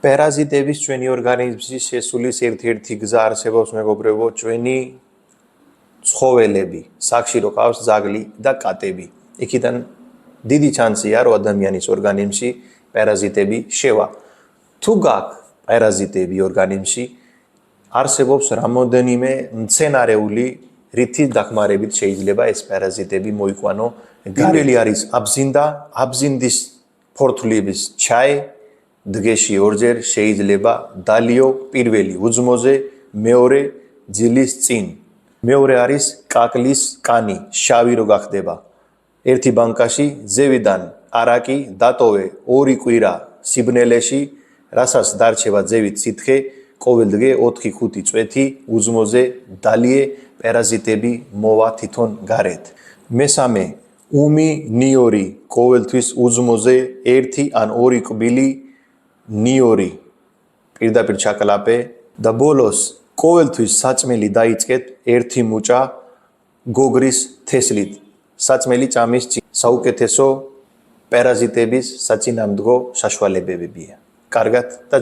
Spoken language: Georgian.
პარაზიტების ჩვენი ორგანიზმში შესulis ერთ-ერთი გზა არსებობს მეგობრებო, ჩვენი ცხოველები, სახში რო ყავს ძაღლი და კატები. იქიდან დიდი შანსია, რომ ადამიანის ორგანიზმში პარაზიტები შევა. თუ გაქვს პარაზიტები ორგანიზმში, არსებობს რამოდენიმე მცენარეული რითის დახმარებით შეიძლება ეს პარაზიტები მოიყვანო. პირველი არის აბზინდა, აბზინდის ფორთლების ჩაი დღეში ორჯერ შეიძლება დალიო პირველი უძმოზე, მეორე ძილის წინ. მეორე არის კაკლის კანი, შავი რო გახდება. ერთი ბანკაში ზევიდან არაკი დატოვე 2 კვირა სიბნელეში, რასაც დარჩება ზევით სითხე, ყოველდღე 4-5 წვეთი უძმოზე დალიე პარაზიტები მოვა თვითონ გარეთ. მესამე უმი ნიორი, ყოველთვის უძმოზე 1 ან 2 კვილი ნიორი პირდაპირ ჩაკლაპე და ბოლოს ყოველთვის საწმელი დაიწყეთ 1 მუჭა გოგრის თესლით. საწმელი წამის წინ საუკეთესო პარაზიტების საწინააღმდეგო საშუალებებია. კარგად და